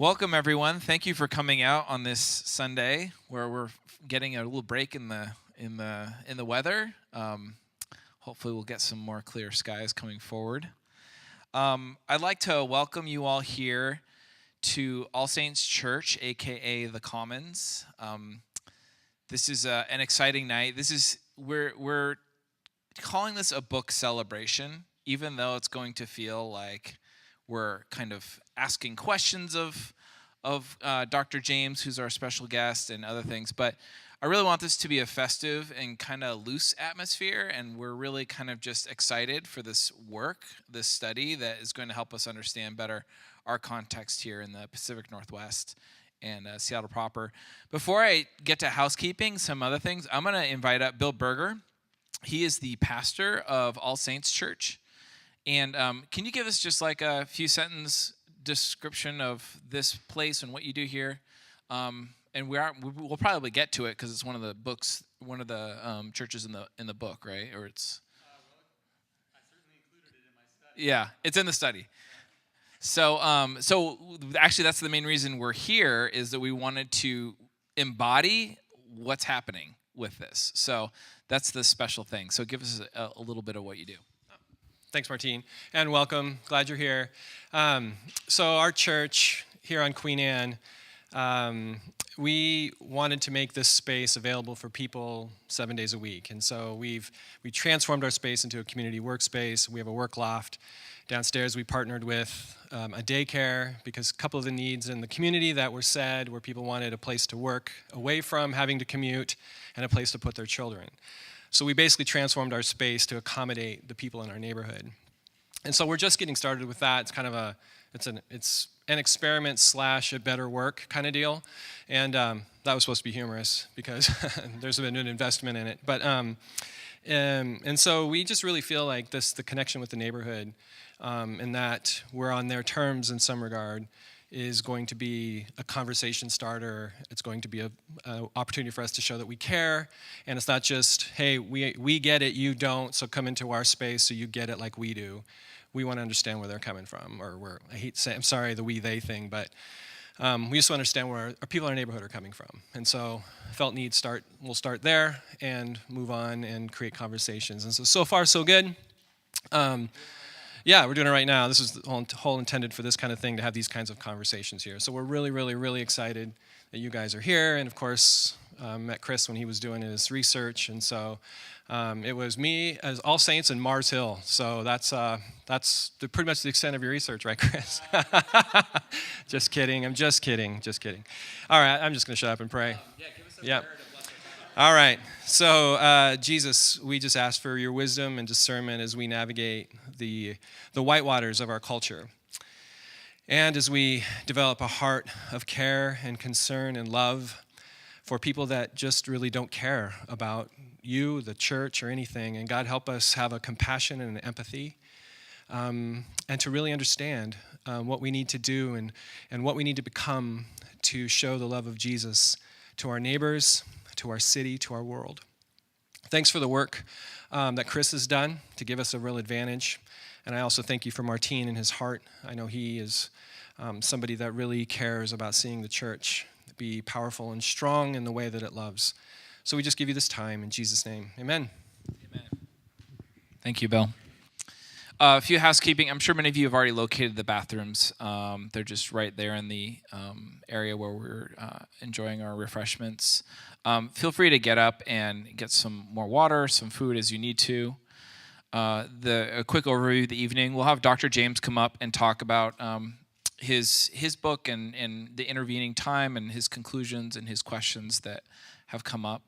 Welcome, everyone. Thank you for coming out on this Sunday, where we're getting a little break in the weather. Hopefully, we'll get some more clear skies coming forward. I'd like to welcome you all here to All Saints Church, aka the Commons. This is an exciting night. We're calling this a book celebration, even though it's going to feel like we're kind of asking questions of Dr. James, who's our special guest, and other things. But I really want this to be a festive and kind of loose atmosphere, and we're really kind of just excited for this work, this study that is going to help us understand better our context here in the Pacific Northwest and Seattle proper. Before I get to housekeeping, some other things, I'm going to invite up Bill Berger. He is the pastor of All Saints Church. And can you give us just like a few sentence description of this place and what you do here? And we'll probably get to it because it's one of the books, one of the churches in the book, right? Or it's. I certainly included it in my study. Yeah, it's in the study. So actually, that's the main reason we're here, is that we wanted to embody what's happening with this. So that's the special thing. So give us a little bit of what you do. Thanks, Martine, and welcome. Glad you're here. So our church here on Queen Anne, we wanted to make this space available for people 7 days a week. And so we transformed our space into a community workspace. We have a work loft. Downstairs, we partnered with a daycare because a couple of the needs in the community that were said were people wanted a place to work away from having to commute and a place to put their children. So we basically transformed our space to accommodate the people in our neighborhood. And so we're just getting started with that. It's kind of it's an experiment / a better work kind of deal. And that was supposed to be humorous because there's been an investment in it. But and so we just really feel like the connection with the neighborhood and that we're on their terms in some regard is going to be a conversation starter. It's going to be an opportunity for us to show that we care. And it's not just, hey, we get it, you don't, so come into our space so you get it like we do. We want to understand where they're coming from. I hate to say, I'm sorry, the we, they thing, but we just want to understand where our people in our neighborhood are coming from. And so felt need we'll start there and move on and create conversations. And so far, so good. Yeah, we're doing it right now. This is the whole intended for this kind of thing, to have these kinds of conversations here. So we're really, really, really excited that you guys are here. And of course, met Chris when he was doing his research. And so it was me as All Saints and Mars Hill. So that's pretty much the extent of your research, right, Chris? Just kidding. I'm just kidding. All right, I'm just going to shut up and pray. Yeah, give us a narrative. All right. So, Jesus, we just ask for your wisdom and discernment as we navigate the whitewaters of our culture. And as we develop a heart of care and concern and love for people that just really don't care about you, the church, or anything. And God, help us have a compassion and an empathy and to really understand what we need to do and what we need to become to show the love of Jesus to our neighbors, to our city, to our world. Thanks for the work that Chris has done to give us a real advantage. And I also thank you for Martine and his heart. I know he is somebody that really cares about seeing the church be powerful and strong in the way that it loves. So we just give you this time in Jesus' name. Amen. Amen. Thank you, Bill. A few housekeeping. I'm sure many of you have already located the bathrooms. They're just right there in the area where we're enjoying our refreshments. Feel free to get up and get some more water, some food as you need to. A quick overview of the evening. We'll have Dr. James come up and talk about his book and the intervening time and his conclusions and his questions that have come up.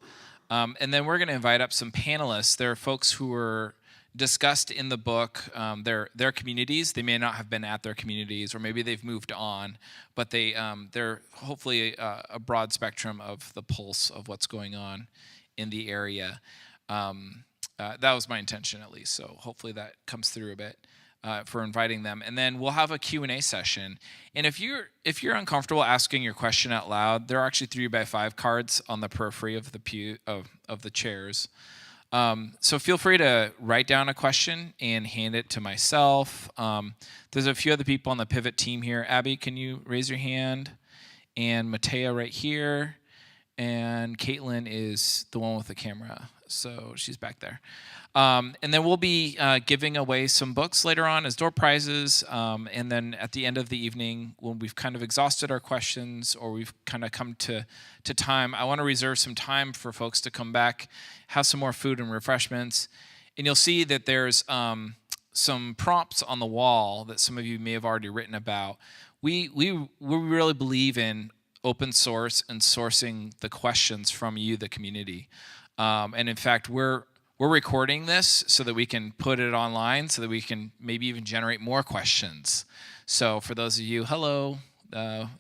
And then we're going to invite up some panelists. There are folks who were discussed in the book, their communities. They may not have been at their communities, or maybe they've moved on, but they're hopefully a broad spectrum of the pulse of what's going on in the area. That was my intention, at least, so hopefully that comes through a bit for inviting them. And then we'll have a Q&A session. And if you're uncomfortable asking your question out loud, there are actually 3x5 cards on the periphery of the pew of the chairs. So feel free to write down a question and hand it to myself. There's a few other people on the Pivot team here. Abby, can you raise your hand? And Mateo right here. And Caitlin is the one with the camera, so she's back there. And then we'll be giving away some books later on as door prizes. And then at the end of the evening, when we've kind of exhausted our questions or we've kind of come to time, I want to reserve some time for folks to come back, have some more food and refreshments. And you'll see that there's some prompts on the wall that some of you may have already written about. We really believe in open source and sourcing the questions from you, the community. And in fact, we're recording this so that we can put it online so that we can maybe even generate more questions. So for those of you, hello,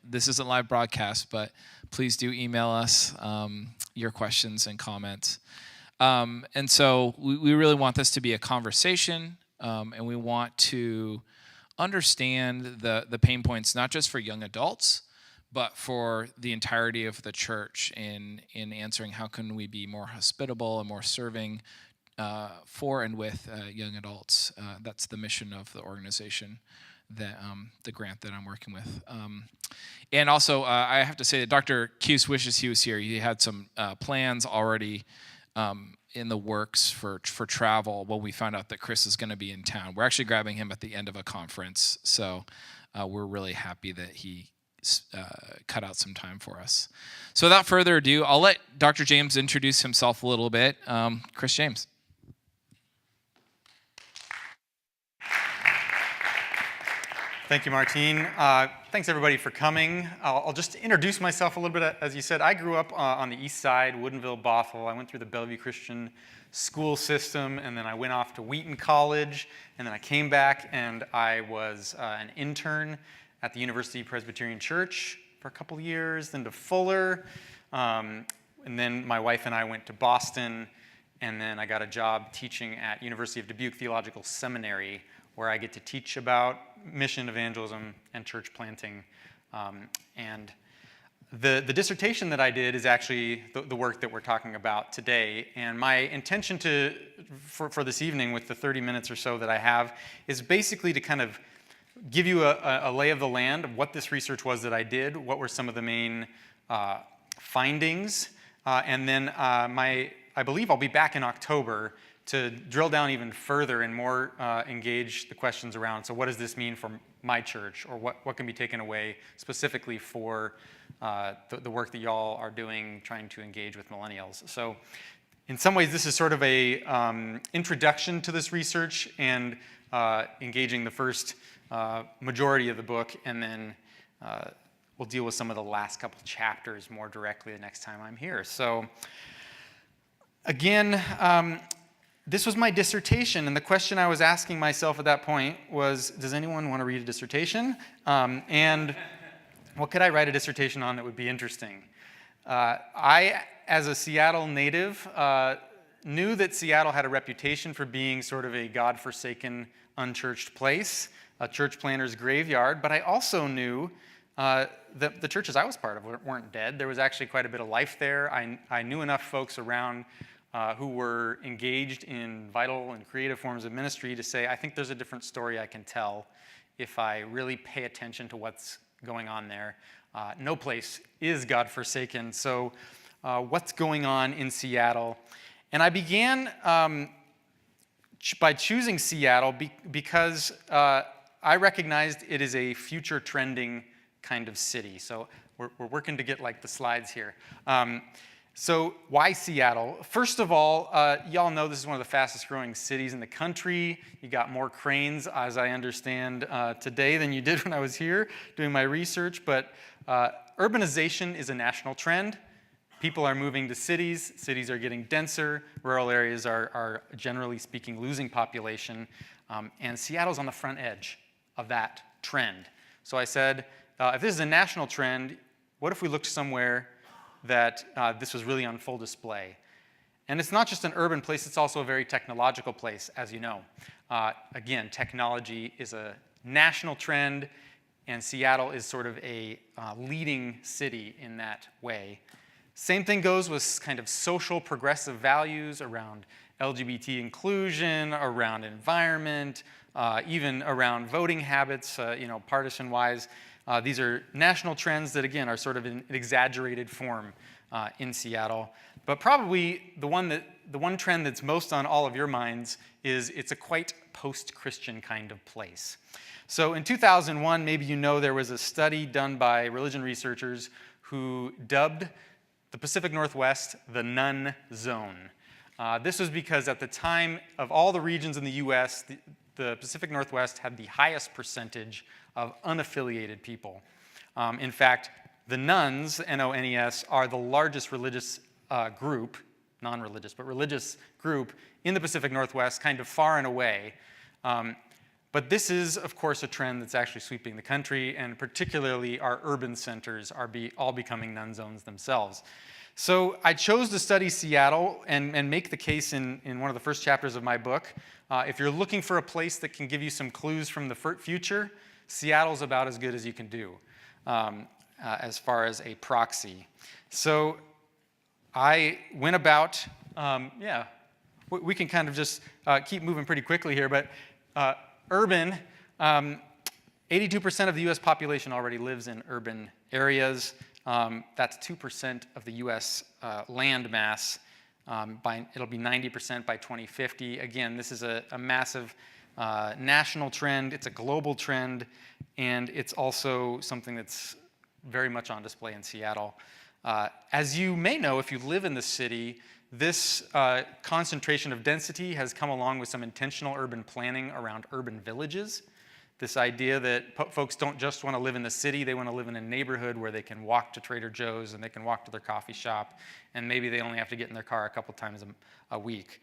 this isn't live broadcast, but please do email us your questions and comments. And so we really want this to be a conversation, and we want to understand the pain points, not just for young adults, but for the entirety of the church in answering how can we be more hospitable and more serving for and with young adults. That's the mission of the organization, that the grant that I'm working with. And also, I have to say that Dr. Cuse wishes he was here. He had some plans already in the works for travel when we found out that Chris is going to be in town. We're actually grabbing him at the end of a conference, so we're really happy that he cut out some time for us. So without further ado, I'll let Dr. James introduce himself a little bit. Chris James. Thank you, Martine. Thanks, everybody, for coming. I'll just introduce myself a little bit. As you said, I grew up on the east side, Woodinville, Bothell. I went through the Bellevue Christian school system, and then I went off to Wheaton College, and then I came back, and I was an intern at the University Presbyterian Church for a couple years, then to Fuller, and then my wife and I went to Boston, and then I got a job teaching at University of Dubuque Theological Seminary, where I get to teach about mission, evangelism, and church planting. And the dissertation that I did is actually the work that we're talking about today. And my intention for this evening, with the 30 minutes or so that I have, is basically to kind of give you a lay of the land of what this research was that I did, what were some of the main findings, and then I believe I'll be back in October to drill down even further and more engage the questions around, so what does this mean for my church, or what can be taken away specifically for the work that y'all are doing trying to engage with millennials. So in some ways, this is sort of a introduction to this research and engaging the first majority of the book, and then we'll deal with some of the last couple chapters more directly the next time I'm here. So again, this was my dissertation, and the question I was asking myself at that point was, does anyone want to read a dissertation? And what could I write a dissertation on that would be interesting? I, as a Seattle native, knew that Seattle had a reputation for being sort of a God-forsaken, unchurched place, a church planter's graveyard, but I also knew that the churches I was part of weren't dead. There was actually quite a bit of life there. I knew enough folks around who were engaged in vital and creative forms of ministry to say, I think there's a different story I can tell if I really pay attention to what's going on there. No place is God-forsaken, so what's going on in Seattle? And I began by choosing Seattle because I recognized it is a future trending kind of city. So we're working to get like the slides here. So why Seattle? First of all, y'all know this is one of the fastest growing cities in the country. You got more cranes, as I understand, today than you did when I was here doing my research. But urbanization is a national trend. People are moving to cities. Cities are getting denser. Rural areas are generally speaking, losing population. And Seattle's on the front edge of that trend. So I said, if this is a national trend, what if we looked somewhere that this was really on full display? And it's not just an urban place, it's also a very technological place, as you know. Again, technology is a national trend, and Seattle is sort of a leading city in that way. Same thing goes with kind of social progressive values around LGBT inclusion, around environment, even around voting habits, partisan-wise. These are national trends that, again, are sort of in an exaggerated form in Seattle. But probably the one trend that's most on all of your minds is it's a quite post-Christian kind of place. So in 2001, maybe you know there was a study done by religion researchers who dubbed the Pacific Northwest the none zone. This was because at the time of all the regions in the US, the Pacific Northwest had the highest percentage of unaffiliated people. In fact, the nones, N-O-N-E-S, are the largest religious group, non-religious, but religious group in the Pacific Northwest, kind of far and away. But this is, of course, a trend that's actually sweeping the country, and particularly our urban centers are all becoming none zones themselves. So I chose to study Seattle and make the case in one of the first chapters of my book. If you're looking for a place that can give you some clues from the future, Seattle's about as good as you can do as far as a proxy. So I went about, we can kind of just keep moving pretty quickly here, but urban, 82% of the US population already lives in urban areas. That's 2% of the US land mass. It'll be 90% by 2050. Again, this is a massive national trend. It's a global trend, and it's also something that's very much on display in Seattle. As you may know, if you live in the city, this concentration of density has come along with some intentional urban planning around urban villages. This idea that folks don't just want to live in the city, they want to live in a neighborhood where they can walk to Trader Joe's and they can walk to their coffee shop, and maybe they only have to get in their car a couple times a week.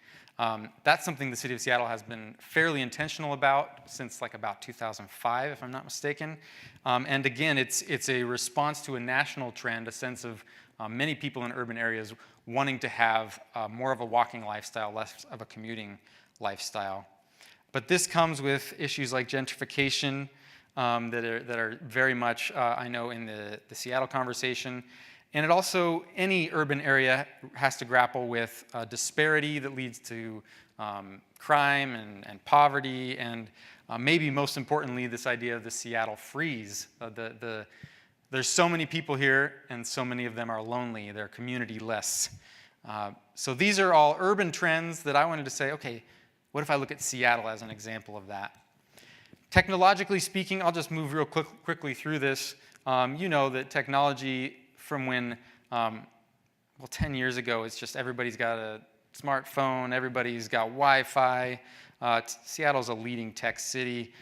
That's something the city of Seattle has been fairly intentional about since like about 2005, if I'm not mistaken. And again, it's a response to a national trend, a sense of many people in urban areas wanting to have more of a walking lifestyle, less of a commuting lifestyle. But this comes with issues like gentrification that are very much, I know, in the Seattle conversation. And it also, any urban area has to grapple with disparity that leads to crime and poverty, and maybe most importantly, this idea of the Seattle freeze. There's so many people here, and so many of them are lonely. They're community-less. So these are all urban trends that I wanted to say, okay, what if I look at Seattle as an example of that? Technologically speaking, I'll just move real quickly through this. You know that technology from when, 10 years ago, it's just everybody's got a smartphone, everybody's got Wi-Fi. Seattle's a leading tech city.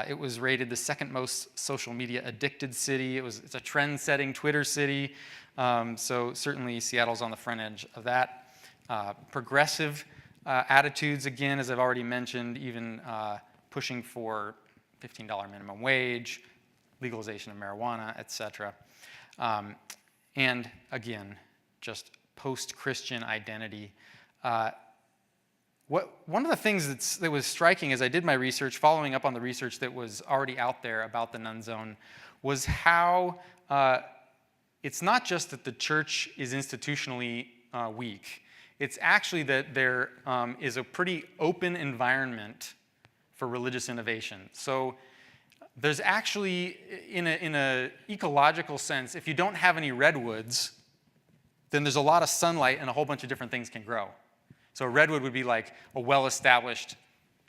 It was rated the second most social media addicted city. It's a trend-setting Twitter city. So certainly Seattle's on the front edge of that. Progressive attitudes, again, as I've already mentioned, even pushing for $15 minimum wage, legalization of marijuana, etc. And again, just post-Christian identity. One of the things that was striking as I did my research, following up on the research that was already out there about the none zone, was how it's not just that the church is institutionally weak. It's actually that there is a pretty open environment for religious innovation. So there's actually, in an ecological sense, if you don't have any redwoods, then there's a lot of sunlight and a whole bunch of different things can grow. So a redwood would be like a well-established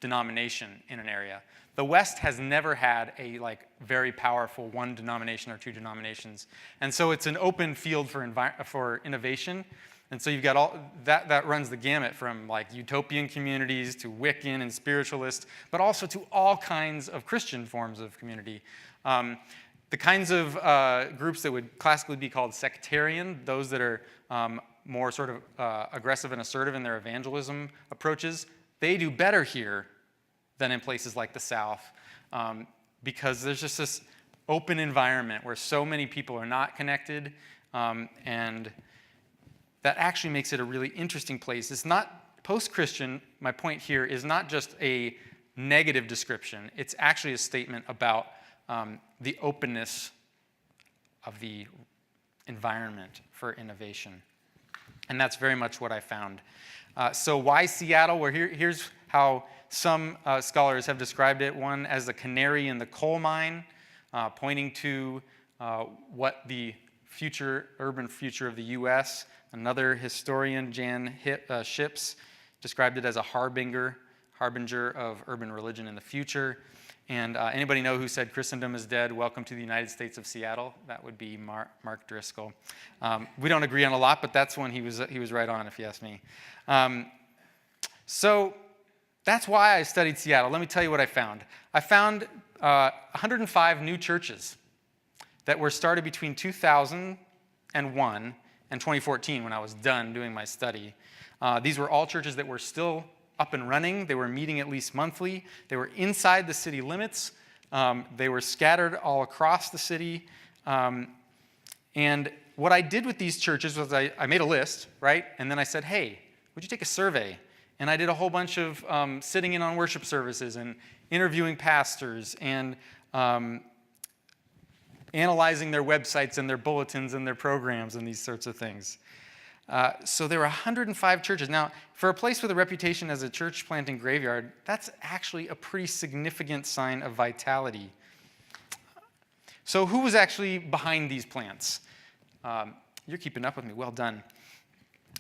denomination in an area. The West has never had a very powerful one denomination or two denominations. And so it's an open field for innovation. And so you've got all that runs the gamut from utopian communities to Wiccan and spiritualist, but also to all kinds of Christian forms of community. The kinds of groups that would classically be called sectarian, those that are more sort of aggressive and assertive in their evangelism approaches, they do better here than in places like the South, because there's just this open environment where so many people are not connected, and that actually makes it a really interesting place. It's not post-Christian. My point here is not just a negative description. It's actually a statement about the openness of the environment for innovation. And that's very much what I found. So why Seattle? Well, here's how some scholars have described it. One as the canary in the coal mine, pointing to what the urban future of the U.S. Another historian, Jan Ships, described it as a harbinger of urban religion in the future. And anybody know who said Christendom is dead? Welcome to the United States of Seattle. That would be Mark Driscoll. We don't agree on a lot, but that's one he was right on, if you ask me. So that's why I studied Seattle. Let me tell you what I found. I found 105 new churches that were started between 2001 and 2014 when I was done doing my study. These were all churches that were still up and running. They were meeting at least monthly. They were inside the city limits. They were scattered all across the city. And what I did with these churches was I made a list, right? And then I said, hey, would you take a survey? And I did a whole bunch of sitting in on worship services and interviewing pastors and analyzing their websites and their bulletins and their programs and these sorts of things. So there were 105 churches. Now, for a place with a reputation as a church planting graveyard, that's actually a pretty significant sign of vitality. So who was actually behind these plants? You're keeping up with me. Well done.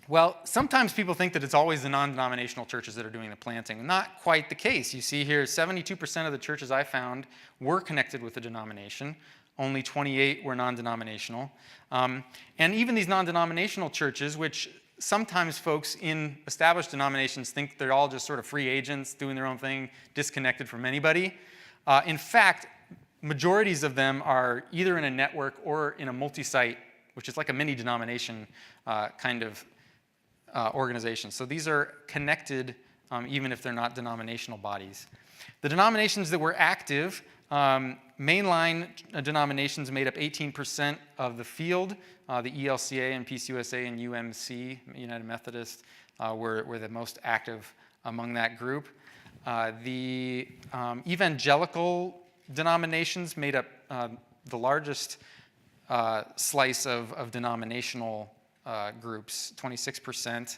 Well, sometimes people think that it's always the non-denominational churches that are doing the planting. Not quite the case. You see here, 72% of the churches I found were connected with a denomination. Only 28 were non-denominational. And even these non-denominational churches, which sometimes folks in established denominations think they're all just sort of free agents doing their own thing, disconnected from anybody. In fact, majorities of them are either in a network or in a multi-site, which is like a mini denomination kind of organization. So these are connected even if they're not denominational bodies. The denominations that were active, mainline denominations made up 18% of the field. The ELCA and PCUSA and UMC, United Methodist, were the most active among that group. The evangelical denominations made up the largest slice of denominational groups, 26%.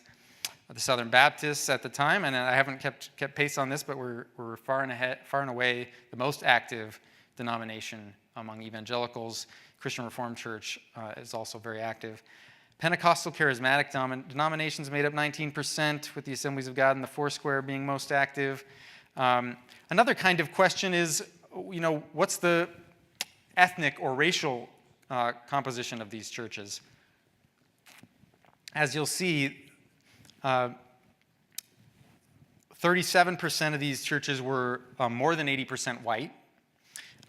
The Southern Baptists at the time, and I haven't kept pace on this, but we're far and away the most active denomination among evangelicals. Christian Reformed Church is also very active. Pentecostal charismatic denominations made up 19%, with the Assemblies of God and the Foursquare being most active. Another kind of question is, what's the ethnic or racial composition of these churches? As you'll see, 37% of these churches were more than 80% white.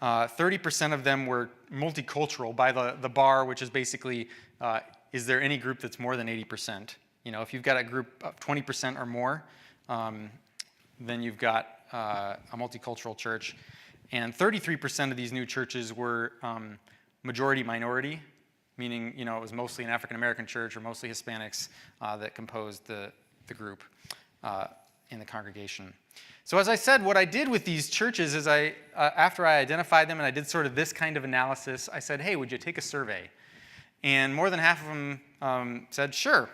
30% of them were multicultural by the bar, which is basically, is there any group that's more than 80%? If you've got a group of 20% or more, then you've got a multicultural church. And 33% of these new churches were majority minority, meaning it was mostly an African-American church or mostly Hispanics that composed the group in the congregation. So as I said, what I did with these churches is after I identified them and I did sort of this kind of analysis, I said, hey, would you take a survey? And more than half of them said, sure.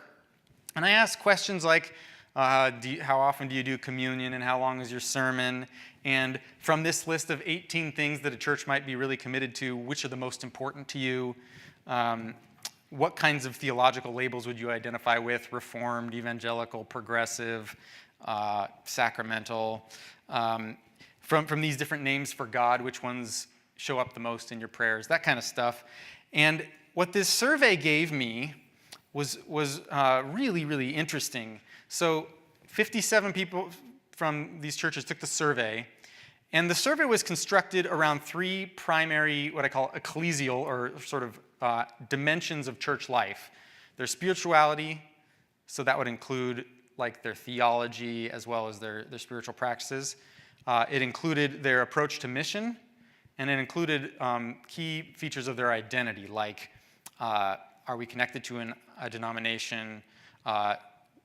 And I asked questions like, how often do you do communion and how long is your sermon? And from this list of 18 things that a church might be really committed to, which are the most important to you? What kinds of theological labels would you identify with? Reformed, evangelical, progressive, sacramental. From these different names for God, which ones show up the most in your prayers? That kind of stuff. And what this survey gave me was really, really interesting. So 57 people from these churches took the survey, and the survey was constructed around three primary, what I call ecclesial, or sort of dimensions of church life. Their spirituality, so that would include like their theology as well as their spiritual practices. It included their approach to mission, and it included key features of their identity, like are we connected to a denomination?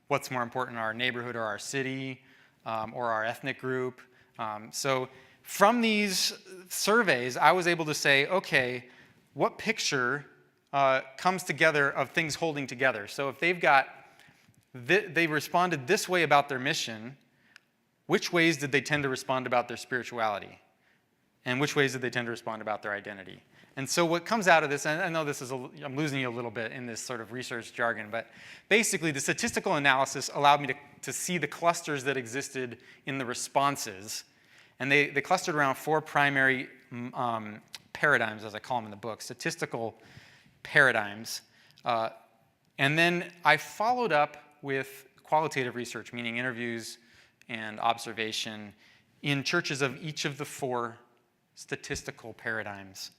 What's more important, our neighborhood or our city, or our ethnic group? So from these surveys, I was able to say, okay, what picture comes together of things holding together? So if they've got they responded this way about their mission, which ways did they tend to respond about their spirituality? And which ways did they tend to respond about their identity? And so what comes out of this, and I know I'm losing you a little bit in this sort of research jargon, but basically the statistical analysis allowed me to see the clusters that existed in the responses. And they clustered around 4 primary paradigms, as I call them in the book, statistical paradigms. And then I followed up with qualitative research, meaning interviews and observation in churches of each of the 4 statistical paradigms.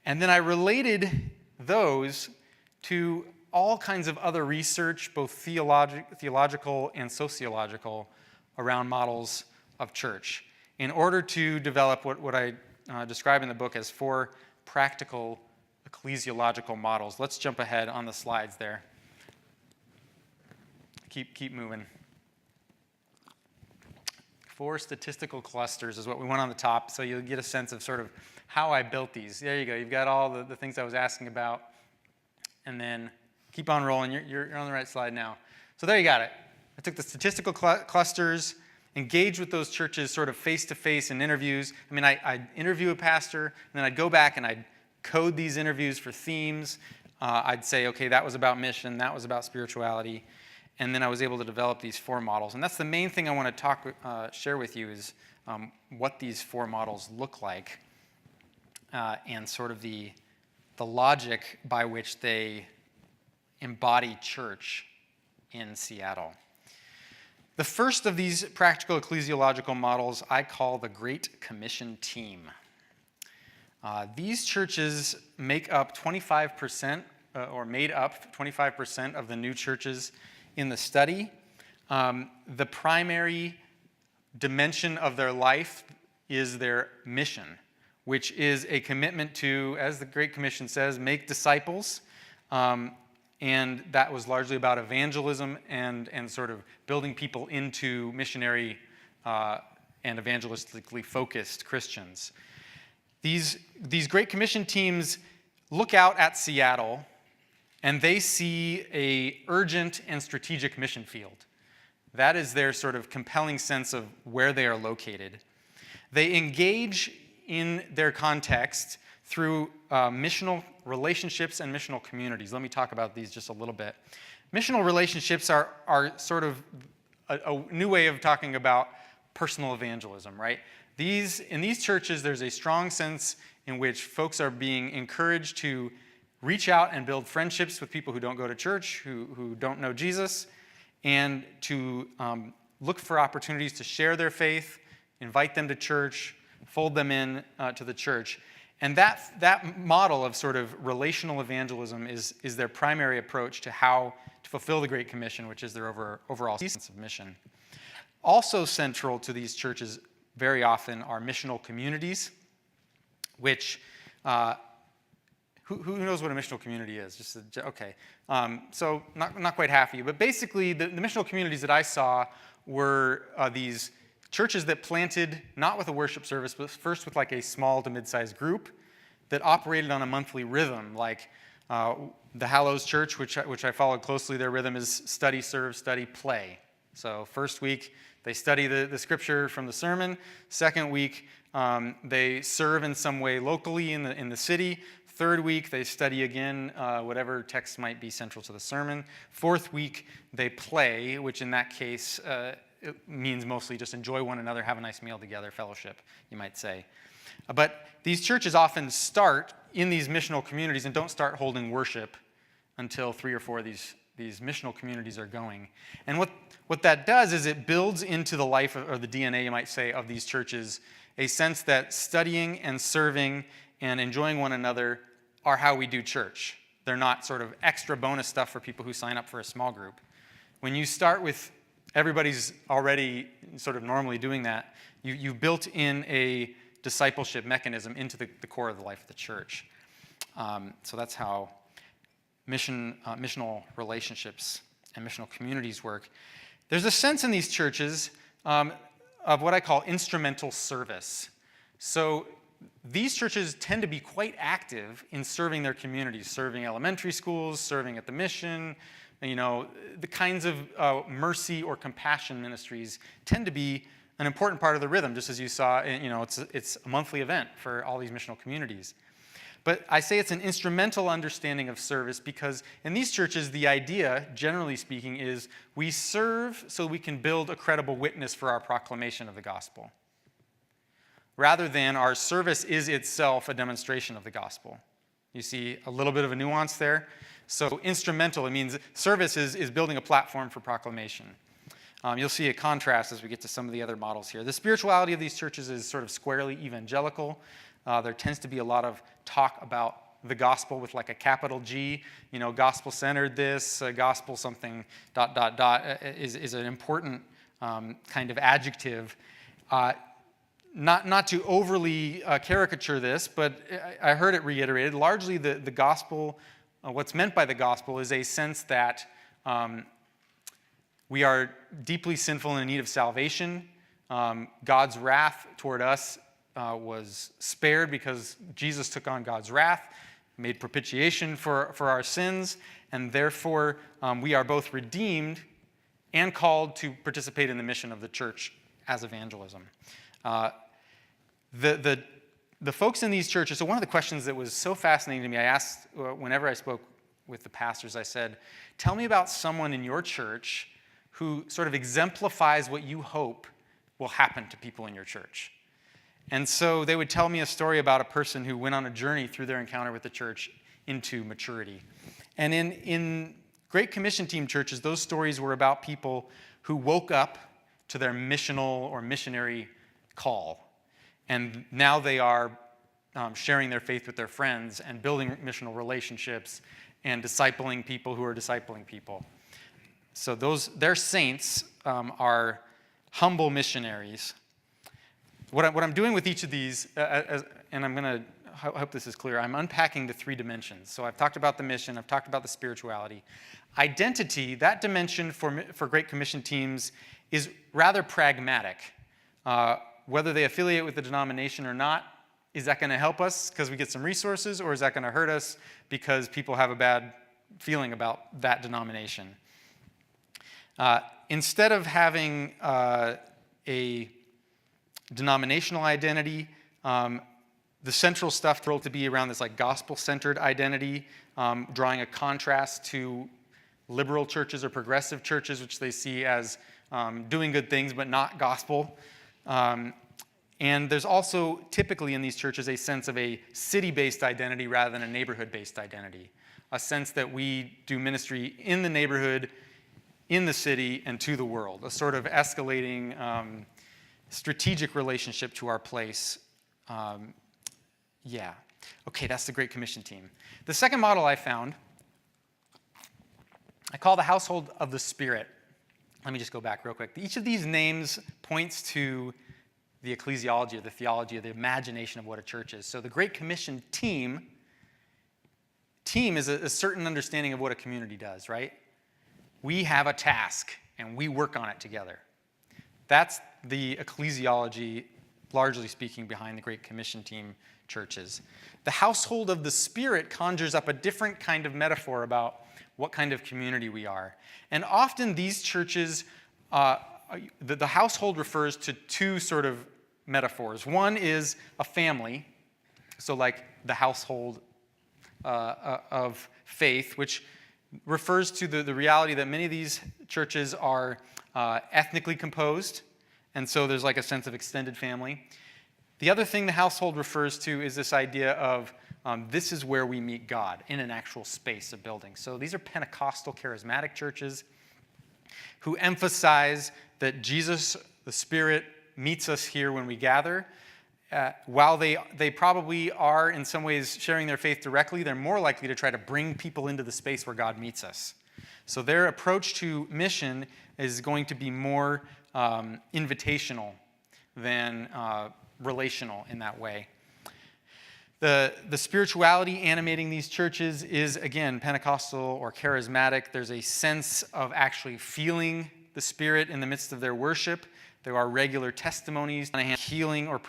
And then I related those to all kinds of other research, both theological and sociological, around models of church, in order to develop what I describe in the book as 4 practical ecclesiological models. Let's jump ahead on the slides there. Keep moving. 4 statistical clusters is what we want on the top, so you'll get a sense of sort of how I built these. There you go. You've got all the things I was asking about. And then keep on rolling. You're on the right slide now. So there you got it. I took the statistical clusters, engaged with those churches sort of face-to-face in interviews. I mean, I'd interview a pastor, and then I'd go back and I'd code these interviews for themes. I'd say, okay, that was about mission, that was about spirituality. And then I was able to develop these 4 models. And that's the main thing I want to share with you is what these 4 models look like and sort of the logic by which they embody church in Seattle. The first of these practical ecclesiological models I call the Great Commission Team. These churches make up 25% or made up 25% of the new churches in the study. The primary dimension of their life is their mission, which is a commitment to, as the Great Commission says, make disciples. And that was largely about evangelism and sort of building people into missionary and evangelistically focused Christians. These Great Commission teams look out at Seattle and they see an urgent and strategic mission field. That is their sort of compelling sense of where they are located. They engage in their context through missional relationships and missional communities. Let me talk about these just a little bit. Missional relationships are sort of a new way of talking about personal evangelism, right? In these churches, there's a strong sense in which folks are being encouraged to reach out and build friendships with people who don't go to church, who don't know Jesus, and to look for opportunities to share their faith, invite them to church, fold them in to the church. And that model of sort of relational evangelism is their primary approach to how to fulfill the Great Commission, which is their overall sense of mission. Also central to these churches very often are missional communities, which who knows what a missional community is? Okay. So not quite half of you, but basically the missional communities that I saw were these churches that planted not with a worship service, but first with like a small to mid-sized group that operated on a monthly rhythm, like the Hallows Church, which I followed closely. Their rhythm is study, serve, study, play. So first week they study the scripture from the sermon. Second week they serve in some way locally in the city. Third week, they study again whatever text might be central to the sermon. Fourth week, they play, which in that case it means mostly just enjoy one another, have a nice meal together, fellowship, you might say. But these churches often start in these missional communities and don't start holding worship until 3 or 4 of these missional communities are going. And what that does is it builds into the life or the DNA, you might say, of these churches a sense that studying and serving and enjoying one another are how we do church. They're not sort of extra bonus stuff for people who sign up for a small group. When you start with everybody's already sort of normally doing that, you've built in a discipleship mechanism into the core of the life of the church. So that's how missional relationships and missional communities work. There's a sense in these churches of what I call instrumental service. So these churches tend to be quite active in serving their communities, serving elementary schools, serving at the mission, The kinds of mercy or compassion ministries tend to be an important part of the rhythm, just as you saw, it's a monthly event for all these missional communities. But I say it's an instrumental understanding of service because in these churches, the idea, generally speaking, is we serve so we can build a credible witness for our proclamation of the gospel, rather than our service is itself a demonstration of the gospel. You see a little bit of a nuance there? So instrumental, it means service is building a platform for proclamation. You'll see a contrast as we get to some of the other models here. The spirituality of these churches is sort of squarely evangelical. There tends to be a lot of talk about the gospel with like a capital G, gospel-centered this, gospel something, ... is an important kind of adjective. Not to overly caricature this, but I heard it reiterated. Largely the gospel, what's meant by the gospel is a sense that we are deeply sinful and in need of salvation. God's wrath toward us was spared because Jesus took on God's wrath, made propitiation for our sins, and therefore we are both redeemed and called to participate in the mission of the church as evangelism. The folks in these churches, so one of the questions that was so fascinating to me, I asked whenever I spoke with the pastors, I said, tell me about someone in your church who sort of exemplifies what you hope will happen to people in your church. And so they would tell me a story about a person who went on a journey through their encounter with the church into maturity. And in Great Commission team churches, those stories were about people who woke up to their missional or missionary call. And now they are sharing their faith with their friends and building missional relationships and discipling people who are discipling people. So their saints are humble missionaries. What I'm doing with each of these, and I hope this is clear, I'm unpacking the three dimensions. So I've talked about the mission, I've talked about the spirituality. Identity, that dimension for Great Commission teams is rather pragmatic. Whether they affiliate with the denomination or not, is that going to help us because we get some resources, or is that going to hurt us because people have a bad feeling about that denomination? Instead of having a denominational identity, the central stuff to be around this like gospel-centered identity, drawing a contrast to liberal churches or progressive churches, which they see as doing good things but not gospel. And there's also typically in these churches a sense of a city-based identity rather than a neighborhood-based identity, a sense that we do ministry in the neighborhood, in the city, and to the world, a sort of escalating strategic relationship to our place. Okay, that's the Great Commission team. The second model I found, I call the household of the Spirit. Let me just go back real quick. Each of these names points to the ecclesiology, or the theology, or the imagination of what a church is. So the Great Commission team is a certain understanding of what a community does, right? We have a task, and we work on it together. That's the ecclesiology, largely speaking, behind the Great Commission team churches. The household of the Spirit conjures up a different kind of metaphor about what kind of community we are. And often these churches, the household refers to two sort of metaphors. One is a family, so like the household of faith, which refers to the reality that many of these churches are ethnically composed, and so there's like a sense of extended family. The other thing the household refers to is this idea of this is where we meet God, in an actual space, a building. So these are Pentecostal charismatic churches who emphasize that Jesus, the Spirit, meets us here when we gather. While they probably are in some ways sharing their faith directly, they're more likely to try to bring people into the space where God meets us. So their approach to mission is going to be more invitational than relational in that way. The spirituality animating these churches is, again, Pentecostal or charismatic. There's a sense of actually feeling the Spirit in the midst of their worship. There are regular testimonies, healing or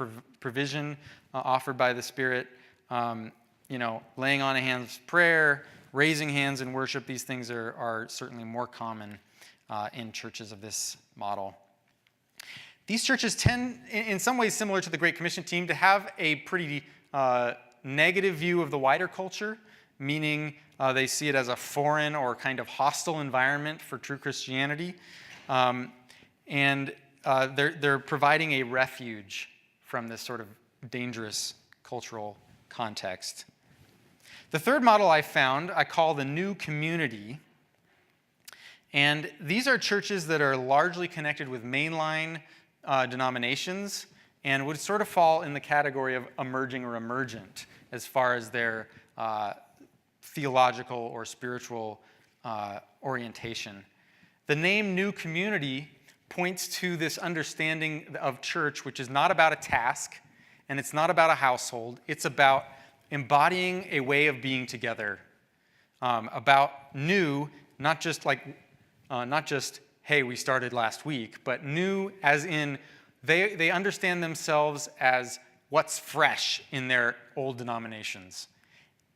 provision offered by the Spirit, laying on of hands, prayer, raising hands in worship. These things are certainly more common in churches of this model. These churches tend, in some ways similar to the Great Commission team, to have a pretty negative view of the wider culture, meaning they see it as a foreign or kind of hostile environment for true Christianity. And they're providing a refuge from this sort of dangerous cultural context. The third model I found, I call the new community. And these are churches that are largely connected with mainline denominations and would sort of fall in the category of emerging or emergent as far as their theological or spiritual orientation. The name New Community points to this understanding of church, which is not about a task and it's not about a household. It's about embodying a way of being together, about new, not just hey, we started last week, but new as in they understand themselves as what's fresh in their old denominations.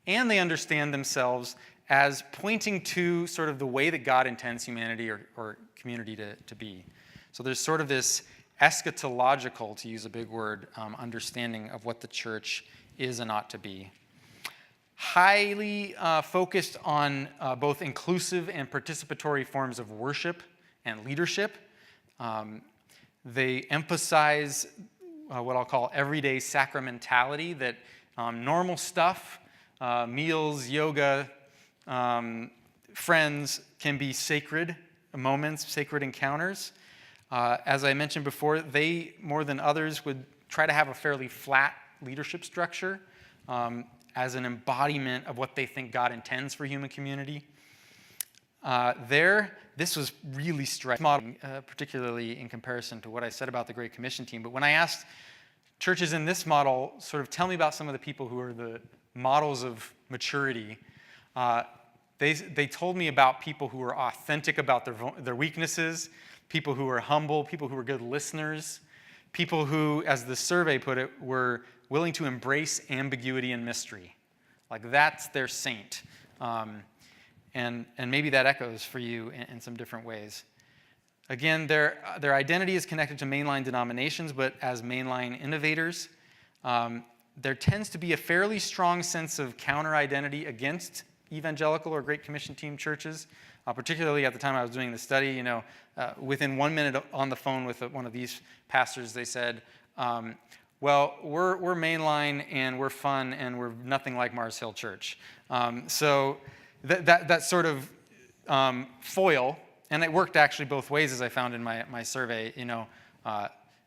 And they understand themselves as pointing to sort of the way that God intends humanity or community to be. So there's sort of this eschatological, to use a big word, understanding of what the church is and ought to be. Highly focused on both inclusive and participatory forms of worship and leadership. They emphasize what I'll call everyday sacramentality, that normal stuff, meals, yoga, friends can be sacred moments, sacred encounters. As I mentioned before, they, more than others, would try to have a fairly flat leadership structure as an embodiment of what they think God intends for human community. This was really striking, particularly in comparison to what I said about the Great Commission team. But when I asked churches in this model, sort of tell me about some of the people who are the models of maturity, they told me about people who were authentic about their weaknesses, people who were humble, people who were good listeners, people who, as the survey put it, were willing to embrace ambiguity and mystery. Like that's their saint. And maybe that echoes for you in some different ways. Again, their identity is connected to mainline denominations, but as mainline innovators, there tends to be a fairly strong sense of counter-identity against evangelical or Great Commission team churches, particularly at the time I was doing the study. Within 1 minute on the phone with one of these pastors, they said, well, we're mainline and we're fun and we're nothing like Mars Hill Church. So that sort of foil, and it worked actually both ways, as I found in my survey.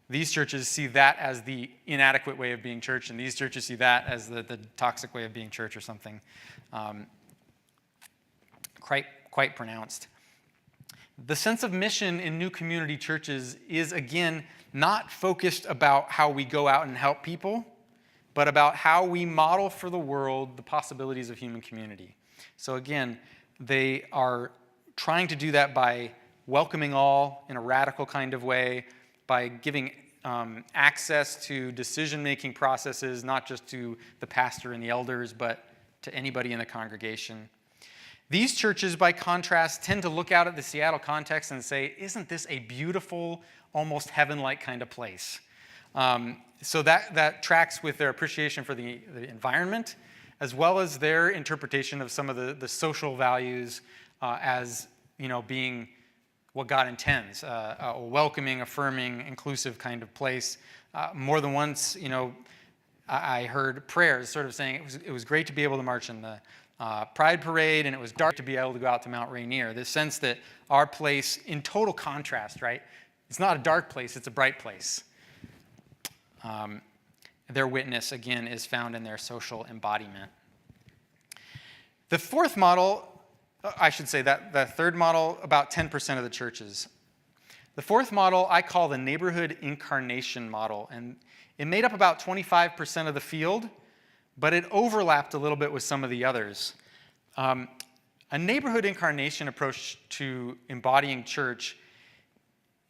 These churches see that as the inadequate way of being church, and these churches see that as the toxic way of being church or something. Quite pronounced. The sense of mission in new community churches is, again, not focused about how we go out and help people, but about how we model for the world the possibilities of human community. So again, they are trying to do that by welcoming all in a radical kind of way, by giving access to decision-making processes, not just to the pastor and the elders, but to anybody in the congregation. These churches, by contrast, tend to look out at the Seattle context and say, isn't this a beautiful, almost heaven-like kind of place? So that tracks with their appreciation for the environment, as well as their interpretation of some of the social values as being what God intends, a welcoming, affirming, inclusive kind of place. More than once, I heard prayers sort of saying it was great to be able to march in the Pride Parade, and it was dark to be able to go out to Mount Rainier. This sense that our place, in total contrast, right? It's not a dark place, it's a bright place. Their witness, again, is found in their social embodiment. The fourth model, I should say that third model, about 10% of the churches. The fourth model I call the neighborhood incarnation model, and it made up about 25% of the field, but it overlapped a little bit with some of the others. A neighborhood incarnation approach to embodying church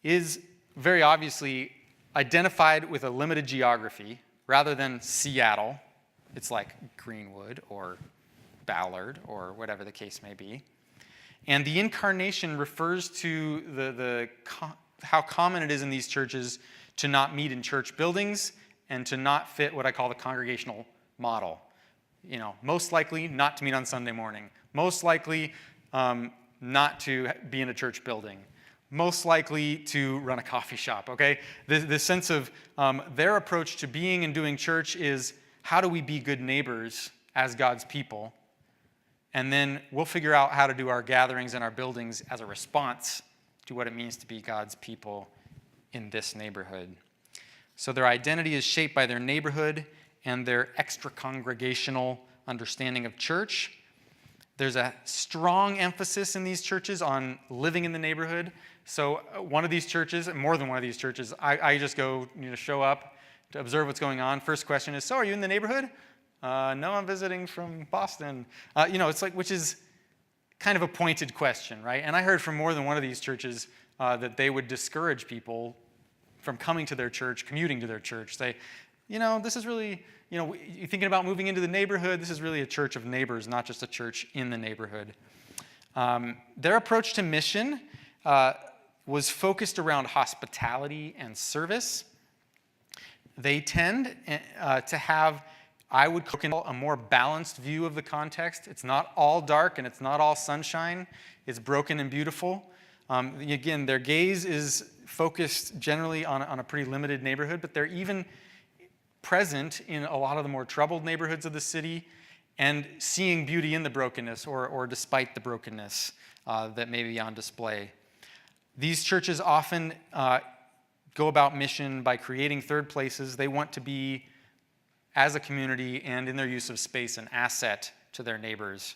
is very obviously identified with a limited geography rather than Seattle. It's like Greenwood or Ballard or whatever the case may be. And the incarnation refers to how common it is in these churches to not meet in church buildings and to not fit what I call the congregational model. Most likely not to meet on Sunday morning. Most likely not to be in a church building. Most likely to run a coffee shop, okay? The sense of their approach to being and doing church is, how do we be good neighbors as God's people? And then we'll figure out how to do our gatherings and our buildings as a response to what it means to be God's people in this neighborhood. So their identity is shaped by their neighborhood and their extra-congregational understanding of church. There's a strong emphasis in these churches on living in the neighborhood. So one of these churches, more than one of these churches, I just go, show up to observe what's going on. First question is, so are you in the neighborhood? No, I'm visiting from Boston. It's like, which is kind of a pointed question, right? And I heard from more than one of these churches that they would discourage people from coming to their church, commuting to their church. Say, this is really, you're thinking about moving into the neighborhood. This is really a church of neighbors, not just a church in the neighborhood. Their approach to mission was focused around hospitality and service. They tend to have, I would call a more balanced view of the context. It's not all dark and it's not all sunshine. It's broken and beautiful. Again, their gaze is focused generally on a pretty limited neighborhood, but they're even present in a lot of the more troubled neighborhoods of the city and seeing beauty in the brokenness or despite the brokenness that may be on display. These churches often go about mission by creating third places. They want to be, as a community and in their use of space, an asset to their neighbors.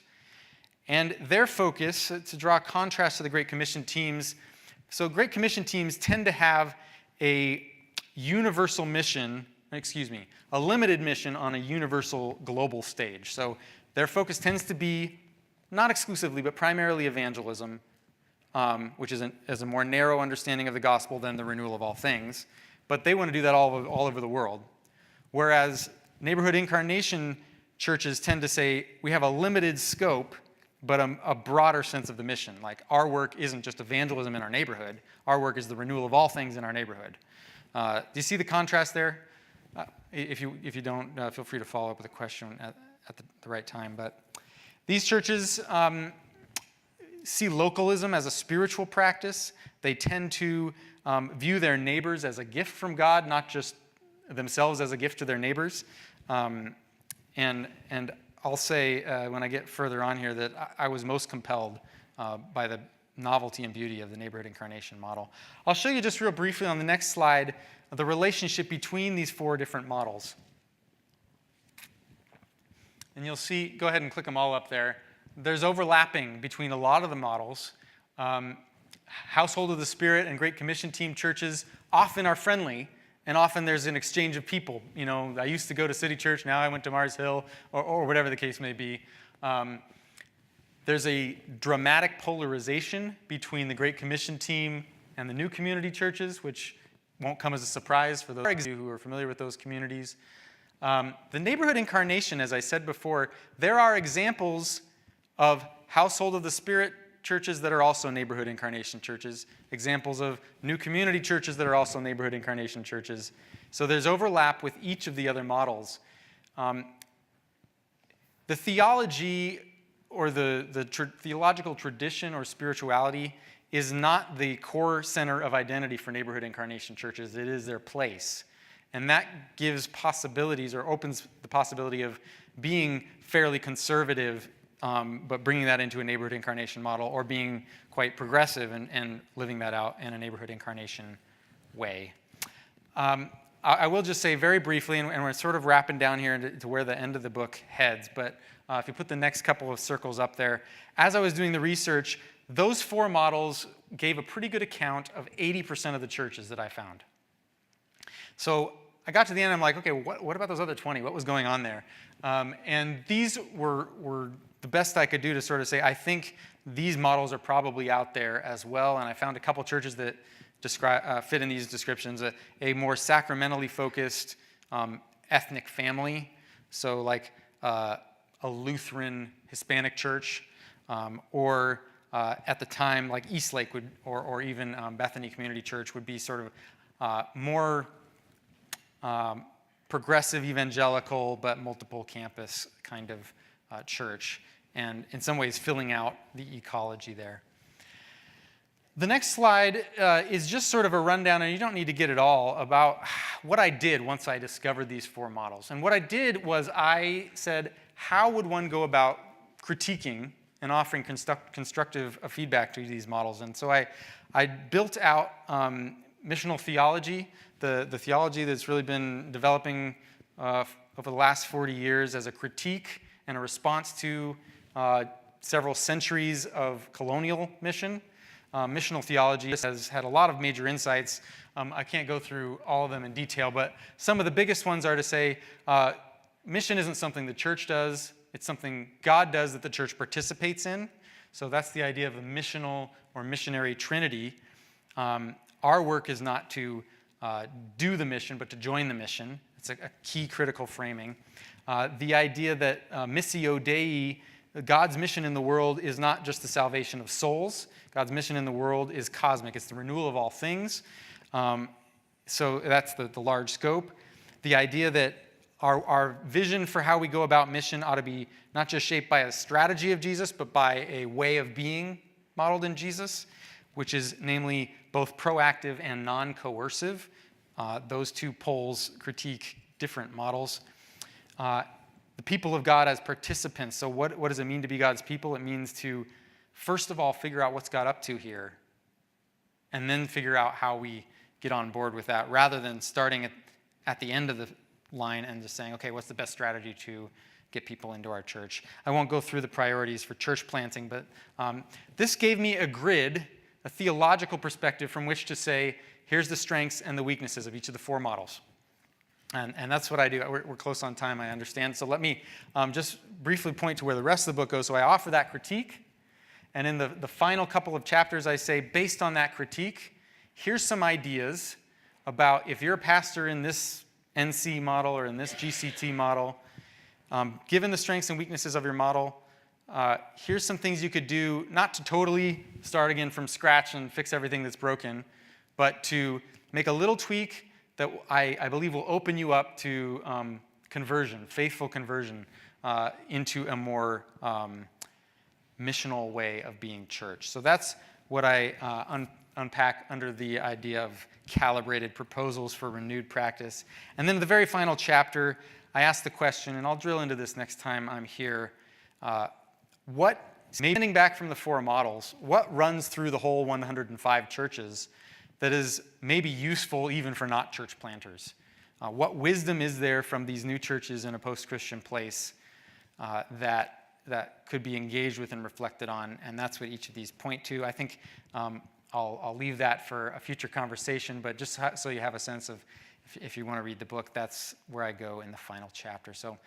And their focus, to draw a contrast to the Great Commission teams, so Great Commission teams tend to have a universal mission, a limited mission on a universal global stage. So their focus tends to be, not exclusively, but primarily evangelism, which is a more narrow understanding of the gospel than the renewal of all things. But they want to do that all over the world. Whereas neighborhood incarnation churches tend to say, we have a limited scope, but a broader sense of the mission. Like, our work isn't just evangelism in our neighborhood. Our work is the renewal of all things in our neighborhood. Do you see the contrast there? If you don't, feel free to follow up with a question at the right time. But these churches see localism as a spiritual practice. They tend to view their neighbors as a gift from God, not just themselves as a gift to their neighbors. And I'll say when I get further on here that I was most compelled by the novelty and beauty of the neighborhood incarnation model. I'll show you just real briefly on the next slide the relationship between these four different models. And you'll see, go ahead and click them all up there. There's overlapping between a lot of the models. Household of the Spirit and Great Commission team churches often are friendly, and often there's an exchange of people. I used to go to City Church, now I went to Mars Hill, or whatever the case may be. There's a dramatic polarization between the Great Commission team and the new community churches, which won't come as a surprise for those of you who are familiar with those communities. The neighborhood incarnation, as I said before, there are examples of household of the Spirit churches that are also neighborhood incarnation churches, examples of new community churches that are also neighborhood incarnation churches. So there's overlap with each of the other models. The theology or the theological tradition or spirituality is not the core center of identity for neighborhood incarnation churches. It is their place. And that gives possibilities or opens the possibility of being fairly conservative, but bringing that into a neighborhood incarnation model, or being quite progressive and living that out in a neighborhood incarnation way. I will just say very briefly, and we're sort of wrapping down here to where the end of the book heads, but if you put the next couple of circles up there, as I was doing the research, those four models gave a pretty good account of 80% of the churches that I found. So I got to the end, I'm like, okay, what about those other 20? What was going on there? And these were the best I could do to sort of say, I think these models are probably out there as well. And I found a couple churches that fit in these descriptions. A more sacramentally focused ethnic family. So like a Lutheran Hispanic church, or at the time, like Eastlake would, or even Bethany Community Church would be sort of more progressive evangelical, but multiple campus kind of church, and in some ways filling out the ecology there. The next slide is just sort of a rundown, and you don't need to get it all, about what I did once I discovered these 4 models. And what I did was I said, how would one go about critiquing and offering constructive feedback to these models? And so I built out missional theology, the theology that's really been developing over the last 40 years as a critique and a response to several centuries of colonial mission. Missional theology has had a lot of major insights. I can't go through all of them in detail, but some of the biggest ones are to say mission isn't something the church does, it's something God does that the church participates in. So that's the idea of the missional or missionary trinity. Our work is not to do the mission, but to join the mission. It's a key critical framing. The idea that Missio Dei, God's mission in the world, is not just the salvation of souls. God's mission in the world is cosmic. It's the renewal of all things. So that's the large scope. The idea that our vision for how we go about mission ought to be not just shaped by a strategy of Jesus, but by a way of being modeled in Jesus, which is namely both proactive and non-coercive. Those 2 poles critique different models. The people of God as participants. So what does it mean to be God's people? It means to, first of all, figure out what's God up to here, and then figure out how we get on board with that, rather than starting at the end of the line and just saying, okay, what's the best strategy to get people into our church? I won't go through the priorities for church planting, but this gave me a grid, a theological perspective from which to say, here's the strengths and the weaknesses of each of the 4 models. And that's what I do. We're close on time, I understand. So let me just briefly point to where the rest of the book goes. So I offer that critique. And in the final couple of chapters, I say, based on that critique, here's some ideas about if you're a pastor in this NC model or in this GCT model, given the strengths and weaknesses of your model, here's some things you could do, not to totally start again from scratch and fix everything that's broken, but to make a little tweak that I believe will open you up to conversion, faithful conversion, into a more missional way of being church. So that's what I unpack under the idea of calibrated proposals for renewed practice. And then in the very final chapter, I ask the question, and I'll drill into this next time I'm here, standing back from the 4 models, what runs through the whole 105 churches that is maybe useful even for not church planters? What wisdom is there from these new churches in a post-Christian place that could be engaged with and reflected on? And that's what each of these point to. I think I'll leave that for a future conversation, but just so you have a sense of, if you want to read the book, that's where I go in the final chapter. So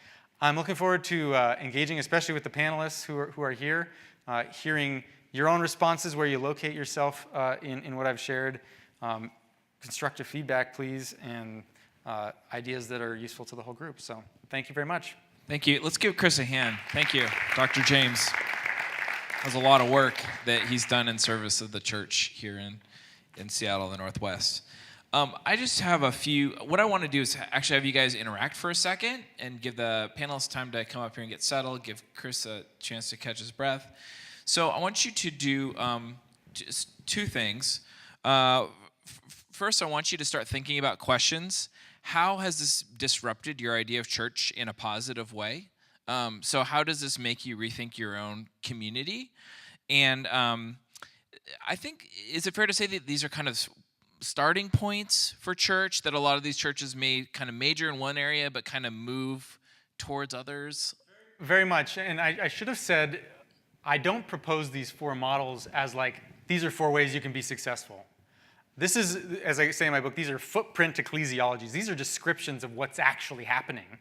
I'm looking forward to engaging, especially with the panelists who are here, hearing your own responses, where you locate yourself in what I've shared. Constructive feedback, please, and ideas that are useful to the whole group. So thank you very much. Thank you. Let's give Chris a hand. Thank you, Dr. James. There's a lot of work that he's done in service of the church here in Seattle, the Northwest. I just have a few. What I want to do is actually have you guys interact for a second and give the panelists time to come up here and get settled, give Chris a chance to catch his breath. So I want you to do just 2 things. First, I want you to start thinking about questions. How has this disrupted your idea of church in a positive way? So how does this make you rethink your own community? And I think, is it fair to say that these are kind of starting points for church, that a lot of these churches may kind of major in one area but kind of move towards others? Very much. And I should have said, I don't propose these 4 models as like, these are 4 ways you can be successful. This is, as I say in my book, these are footprint ecclesiologies. These are descriptions of what's actually happening.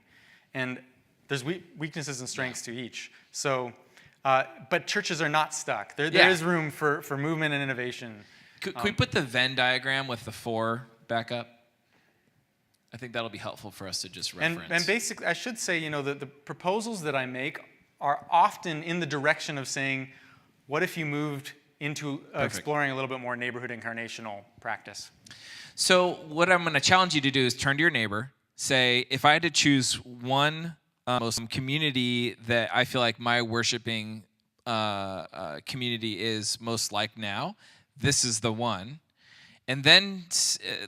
And there's weaknesses and strengths to each. So, but churches are not stuck. There is room for movement and innovation. Could we put the Venn diagram with the 4 back up? I think that'll be helpful for us to just reference. And basically, I should say, the proposals that I make are often in the direction of saying, what if you moved into exploring a little bit more neighborhood incarnational practice? So what I'm going to challenge you to do is turn to your neighbor, say, if I had to choose one community that I feel like my worshiping community is most like now, this is the one. And then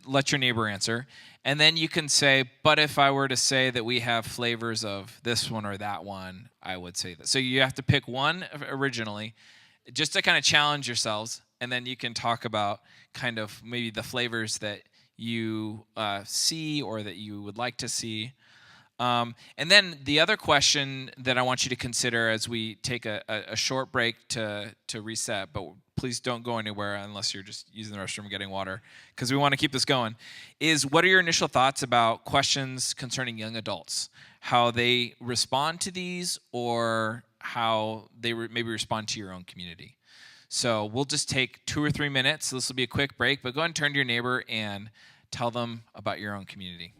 let your neighbor answer. And then you can say, but if I were to say that we have flavors of this one or that one, I would say that. So you have to pick one originally, just to kind of challenge yourselves. And then you can talk about kind of maybe the flavors that you see or that you would like to see. And then the other question that I want you to consider as we take a short break to reset, but please don't go anywhere unless you're just using the restroom and getting water, because we want to keep this going, is what are your initial thoughts about questions concerning young adults, how they respond to these or how they maybe respond to your own community. So we'll just take 2 or 3 minutes. This will be a quick break, but go ahead and turn to your neighbor and tell them about your own community.